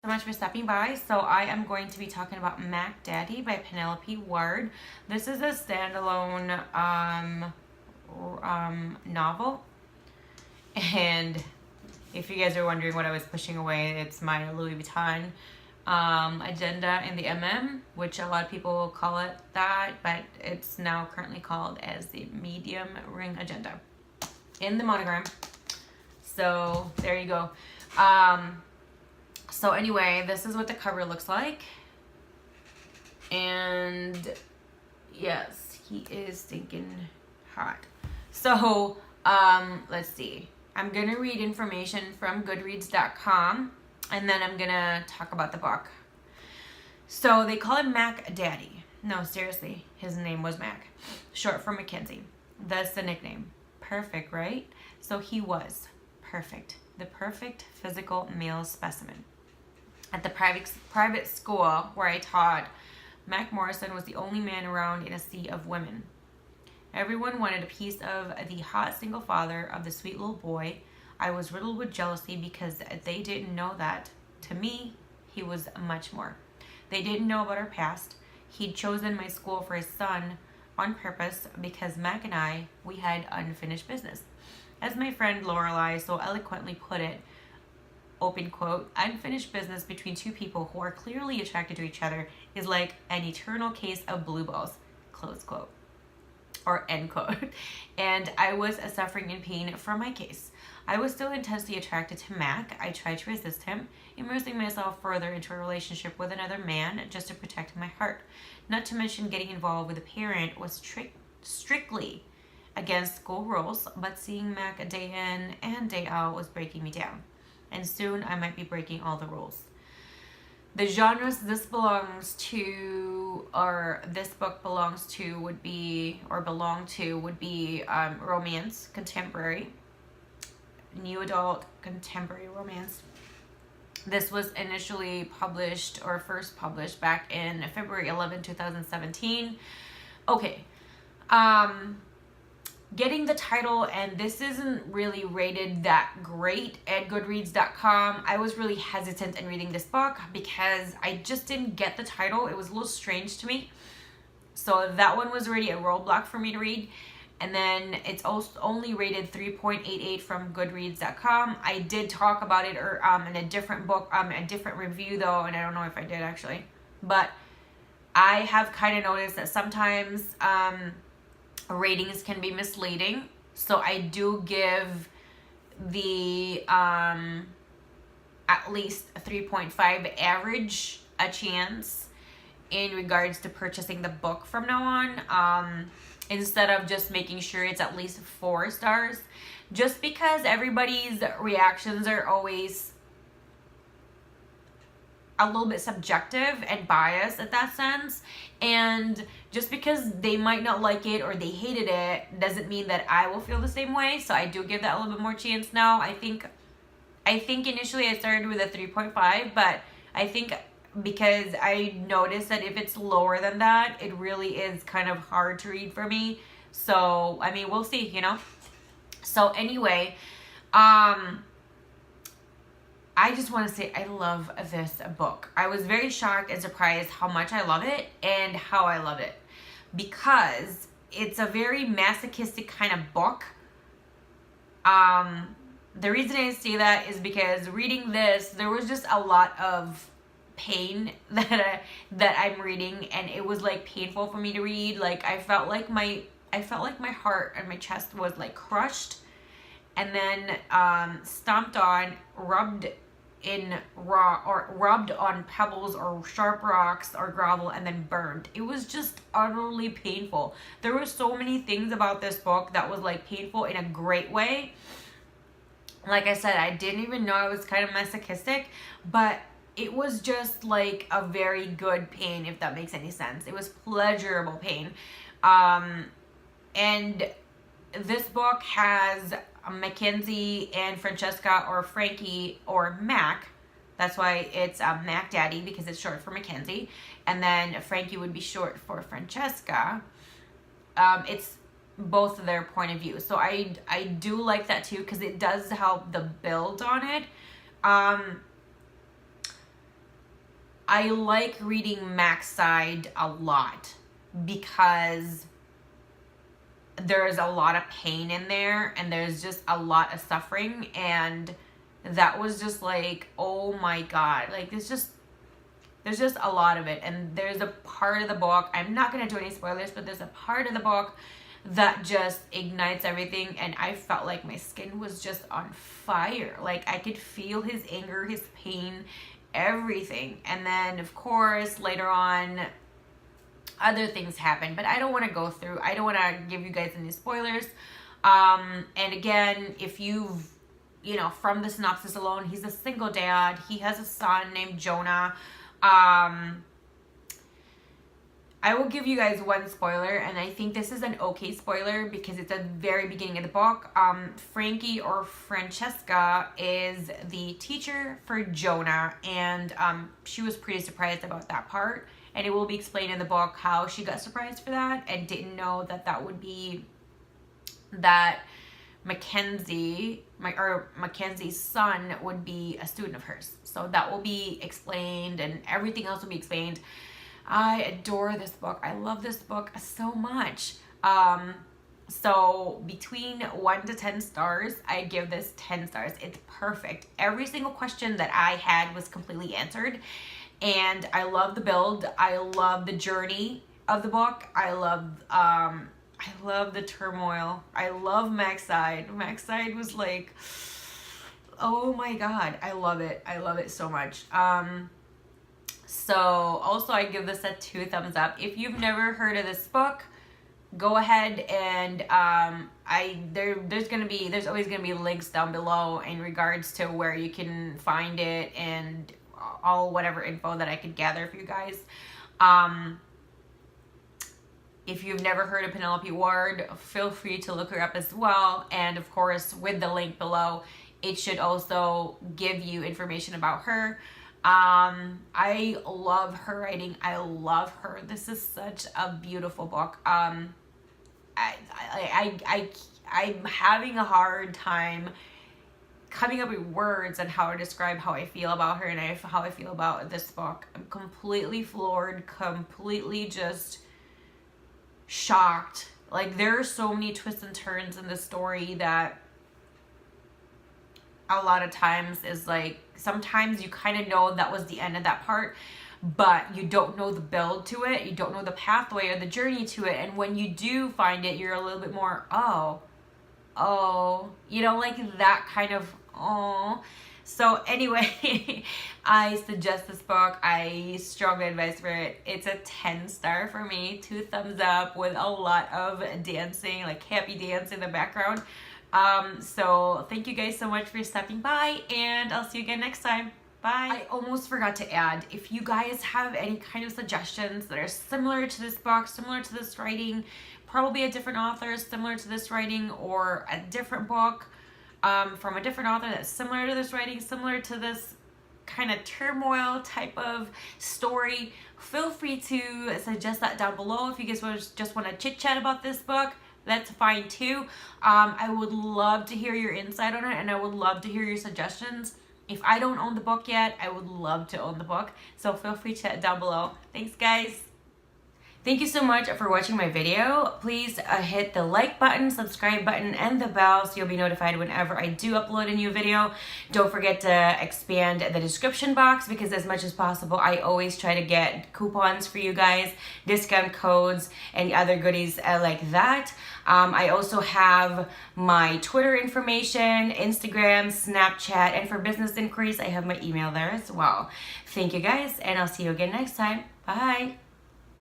So much for stopping by. So I am going to be talking about Mac Daddy by Penelope Ward. This is a standalone novel, and if you guys are wondering what I was pushing away, it's my Louis Vuitton agenda in the which a lot of people call it that, but it's now currently called as the medium ring agenda in the monogram. So there you go. So anyway, this is what the cover looks like. And yes, he is stinking hot. So, let's see. I'm going to read information from goodreads.com and then I'm going to talk about the book. So they call him Mac Daddy. No, seriously, his name was Mac, short for Mackenzie. That's the nickname. Perfect, right? So he was perfect. The perfect physical male specimen. At the private school where I taught, Mac Morrison was the only man around in a sea of women. Everyone wanted a piece of the hot single father of the sweet little boy. I was riddled with jealousy because they didn't know that. To me, he was much more. They didn't know about our past. He'd chosen my school for his son on purpose because Mac and I, we had unfinished business. As my friend Lorelei so eloquently put it, open quote, unfinished business between two people who are clearly attracted to each other is like an eternal case of blue balls, close quote, or end quote. And I was suffering in pain from my case. I was still intensely attracted to Mac. I tried to resist him, immersing myself further into a relationship with another man just to protect my heart. Not to mention getting involved with a parent was strictly against school rules, but seeing Mac day in and day out was breaking me down. And soon I might be breaking all the rules. The genres this belongs to, or this book belongs to, would be, or belong to, would be romance, contemporary, new adult, contemporary romance. This was initially published, or first published, back in February 11, 2017. Okay. Getting the title, and this isn't really rated that great at goodreads.com. I was really hesitant in reading this book because I just didn't get the title. It was a little strange to me. So that one was already a roadblock for me to read. And then it's also only rated 3.88 from goodreads.com. I did talk about it in a different book, a different review though, and I don't know if I did actually. But I have kind of noticed that sometimes ratings can be misleading, so I do give the at least 3.5 average a chance in regards to purchasing the book from now on, instead of just making sure it's at least 4 stars, just because everybody's reactions are always a little bit subjective and biased in that sense. And just because they might not like it or they hated it doesn't mean that I will feel the same way. So I do give that a little bit more chance now. I think initially I started with a 3.5, but I think because I noticed that if it's lower than that, it really is kind of hard to read for me. So, I mean, we'll see, you know? So anyway, I just want to say I love this book. I was very shocked and surprised how much I love it and how I love it, because it's a very masochistic kind of book. The reason I say that is because reading this, there was just a lot of pain that I'm reading, and it was like painful for me to read. Like I felt like my heart and my chest was like crushed, and then stomped on, rubbed on pebbles or sharp rocks or gravel, and then burned. It was just utterly painful. There were so many things about this book that was like painful in a great way. Like I said, I didn't even know I was kind of masochistic, but it was just like a very good pain, if that makes any sense. It was pleasurable pain. And this book has Mackenzie and Francesca, or Frankie, or Mac. That's why it's Mac Daddy, because it's short for Mackenzie. And then Frankie would be short for Francesca. It's both of their point of view. So I do like that too, because it does help the build on it. I like reading Mac's side a lot because there's a lot of pain in there and there's just a lot of suffering, and that was just like, oh my God, like there's just a lot of it. And there's a part of the book, I'm not going to do any spoilers, but there's a part of the book that just ignites everything, and I felt like my skin was just on fire. Like I could feel his anger, his pain, everything. And then of course later on other things happen, but I don't want to go through, I don't want to give you guys any spoilers. And again, if you've, you know, from the synopsis alone, he's a single dad. He has a son named Jonah. I will give you guys one spoiler, and I think this is an okay spoiler because it's at the very beginning of the book. Frankie, or Francesca, is the teacher for Jonah, and she was pretty surprised about that part. And it will be explained in the book how she got surprised for that and didn't know that that would be, that Mackenzie's son would be a student of hers. So that will be explained, and everything else will be explained. I adore this book. I love this book so much. So between 1 to 10 stars, I give this 10 stars. It's perfect. Every single question that I had was completely answered. And I love the build. I love the journey of the book. I love the turmoil. I love Mac's side. Mac's side was like, oh my God, I love it. I love it so much. So also I give this a 2 thumbs up. If you've never heard of this book, go ahead and there's always gonna be links down below in regards to where you can find it and all whatever info that I could gather for you guys. If you've never heard of Penelope Ward, feel free to look her up as well. And of course, with the link below, it should also give you information about her. I love her writing. I love her. This is such a beautiful book. I'm having a hard time coming up with words on how to describe how I feel about her and how I feel about this book. I'm completely floored, completely just shocked. Like there are so many twists and turns in the story that a lot of times is like, sometimes you kind of know that was the end of that part, but you don't know the build to it. You don't know the pathway or the journey to it. And when you do find it, you're a little bit more, oh, you know, like that kind of, oh. So anyway, I suggest this book. I strongly advise for it. It's a 10 star for me, 2 thumbs up with a lot of dancing, like happy dance in the background. So thank you guys so much for stopping by, and I'll see you again next time. Bye. I almost forgot to add, if you guys have any kind of suggestions that are similar to this book, similar to this writing, probably a different author similar to this writing, or a different book from a different author that's similar to this writing, similar to this kind of turmoil type of story, feel free to suggest that down below. If you guys just want to chit chat about this book, that's fine too. I would love to hear your insight on it, and I would love to hear your suggestions. If I don't own the book yet, I would love to own the book. So feel free to chat down below. Thanks, guys. Thank you so much for watching my video. Please hit the like button, subscribe button, and the bell so you'll be notified whenever I do upload a new video. Don't forget to expand the description box, because as much as possible, I always try to get coupons for you guys, discount codes, and other goodies like that. I also have my Twitter information, Instagram, Snapchat, and for business inquiries, I have my email there as well. Thank you guys, and I'll see you again next time. Bye.